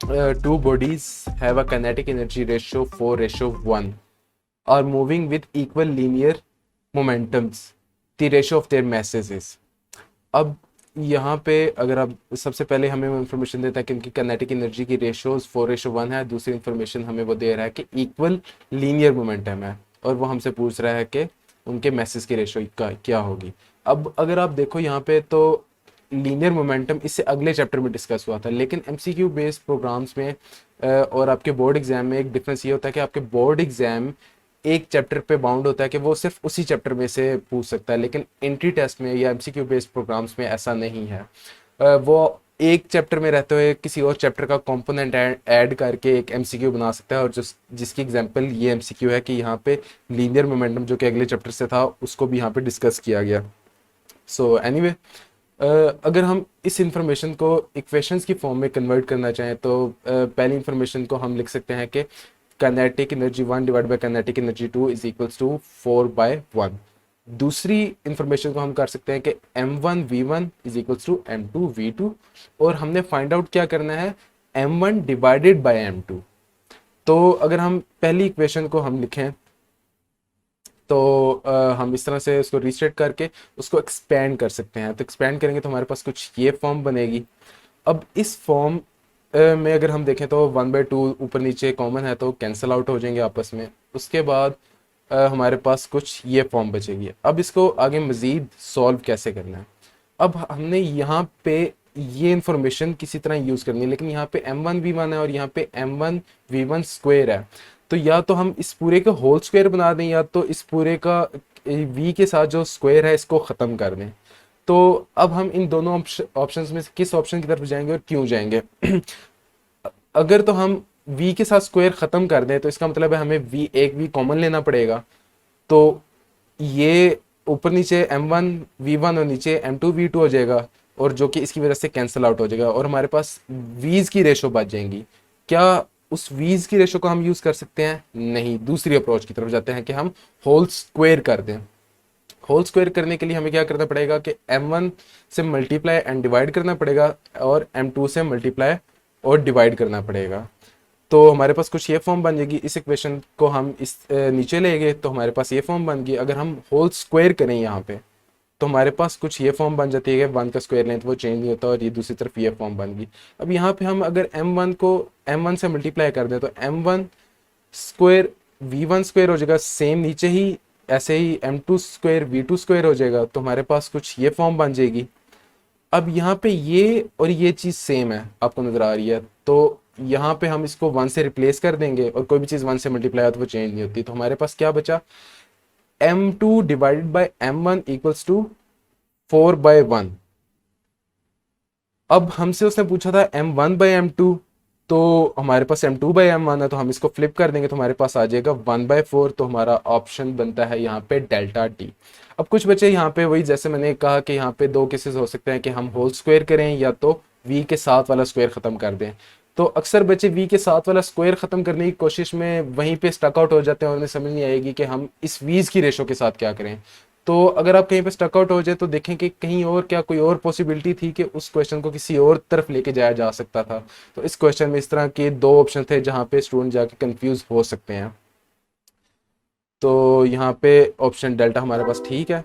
two bodies have a kinetic energy ratio 4:1 are moving with equal linear momentums. The ratio of their masses is. अब यहाँ पे अगर आप सबसे पहले हमें वो इन्फॉर्मेशन देता है कि उनकी काइनेटिक एनर्जी की रेशियोज 4:1 है। दूसरी इन्फॉर्मेशन हमें वो दे रहा है कि इक्वल लीनियर मोमेंटम है, और वो हमसे पूछ रहा है कि उनके मैसेज की रेशियो का क्या होगी। अब अगर आप देखो यहाँ पे तो लीनियर मोमेंटम इससे अगले चैप्टर में डिस्कस हुआ था, लेकिन एमसीक्यू बेस्ड प्रोग्राम्स में और आपके बोर्ड एग्जाम में एक डिफरेंस ये होता है कि आपके बोर्ड एग्जाम एक चैप्टर पे बाउंड होता है कि वो सिर्फ उसी चैप्टर में से पूछ सकता है, लेकिन एंट्री टेस्ट में या एमसीक्यू बेस्ड प्रोग्राम्स में ऐसा नहीं है। वो एक चैप्टर में रहते हुए किसी और चैप्टर का कंपोनेंट ऐड करके एक एमसीक्यू बना सकता है, और जिसकी एग्जांपल ये एमसीक्यू है कि यहाँ पे लीनियर मोमेंटम जो कि अगले चैप्टर से था उसको भी यहाँ पे डिस्कस किया गया। सो एनीवे, अगर हम इस इंफॉर्मेशन को इक्वेशंस की फॉर्म में कन्वर्ट करना चाहें तो पहली इंफॉर्मेशन को हम लिख सकते हैं कि kinetic energy 1 divide by kinetic energy 2 is equals to 4/1। दूसरी इंफॉर्मेशन को हम कर सकते हैं कि m1v1 is equals to m2v2, और हमने फाइंड आउट क्या करना है, m1 डिवाइडेड बाय m2। तो अगर हम पहली इक्वेशन को हम लिखें तो हम इस तरह से उसको रीस्टेट करके उसको एक्सपेंड कर सकते हैं। तो एक्सपेंड करेंगे तो हमारे पास कुछ ये फॉर्म बनेगी। अब इस फॉर्म में अगर हम देखें तो 1/2 ऊपर नीचे कॉमन है तो कैंसिल आउट हो जाएंगे आपस में। उसके बाद हमारे पास कुछ ये फॉर्म बचेगी। अब इसको आगे मज़ीद सॉल्व कैसे करना है, अब हमने यहाँ पे ये इंफॉर्मेशन किसी तरह यूज़ करनी है, लेकिन यहाँ पे m1v1 है और यहाँ पे m1v1 स्क्वायर है। तो या तो हम इस पूरे का होल स्क्वायर बना दें, या तो इस पूरे का v के साथ जो स्क्वायर है इसको ख़त्म कर दें। तो अब हम इन दोनों ऑप्शंस में से किस ऑप्शन की तरफ जाएंगे और क्यों जाएंगे? अगर तो हम v के साथ स्क्वायर ख़त्म कर दें तो इसका मतलब है हमें एक v कॉमन लेना पड़ेगा। तो ये ऊपर नीचे m1v1 और नीचे m2v2 हो जाएगा, और जो कि इसकी वजह से कैंसिल आउट हो जाएगा, और हमारे पास v's की रेशो बच जाएंगी। क्या उस v's की रेशो को हम यूज़ कर सकते हैं? नहीं, दूसरी अप्रोच की तरफ जाते हैं कि हम होल स्क्वायर कर दें। होल स्क्वायर करने के लिए हमें क्या करना पड़ेगा कि m1 से मल्टीप्लाई एंड डिवाइड करना पड़ेगा, और m2 से मल्टीप्लाई और डिवाइड करना पड़ेगा। तो हमारे पास कुछ ये फॉर्म बन जाएगी। इस इक्वेशन को हम इस नीचे ले गए तो हमारे पास ये फॉर्म बन गई। अगर हम होल स्क्वायर करें यहाँ पे तो हमारे पास कुछ ये फॉर्म बन जाती है कि 1 का स्क्वायर लेंथ वो चेंज नहीं होता, और ये दूसरी तरफ ये फॉर्म बन गई। अब यहाँ पे हम अगर m1 को m1 से मल्टीप्लाई कर दें तो m1 स्क्वायर v1 स्क्वायर हो जाएगा, सेम नीचे ही ऐसे ही m2 स्क्वायर v2 स्क्वायर हो जाएगा। तो हमारे पास कुछ ये फॉर्म बन जाएगी। अब यहाँ पे ये और ये चीज़ सेम है, आपको नज़र आ रही है, तो यहाँ पे हम इसको 1 से रिप्लेस कर देंगे, और कोई भी चीज़ 1 से मल्टीप्लाई हो तो वो चेंज नहीं होती। तो हमारे पास क्या बचा, m2 divided by m1 equals to 4/1। अब हमसे उसने पूछा था m1/m2, तो हमारे पास m2/m1 है, तो हम इसको फ्लिप कर देंगे तो हमारे पास आ जाएगा 1/4। तो हमारा ऑप्शन बनता है यहाँ पे डेल्टा टी। अब कुछ बच्चे यहाँ पे वही जैसे मैंने कहा कि यहाँ पे दो केसेस हो सकते हैं कि हम होल स्क्वायर करें या तो v के साथ वाला स्क्वायर ख़त्म कर दें। तो अक्सर बच्चे v के साथ वाला स्क्वायर ख़त्म करने की कोशिश में वहीं पे स्टक आउट हो जाते हैं और उन्हें समझ नहीं आएगी कि हम इस v's की रेशो के साथ क्या करें। तो अगर आप कहीं पे स्टक आउट हो जाए तो देखें कि कहीं और क्या कोई और पॉसिबिलिटी थी कि उस क्वेश्चन को किसी और तरफ लेके जाया जा सकता था। तो इस क्वेश्चन में इस तरह के दो ऑप्शन थे जहाँ पे स्टूडेंट जाके कंफ्यूज हो सकते हैं। तो यहाँ पे ऑप्शन डेल्टा हमारे पास ठीक है।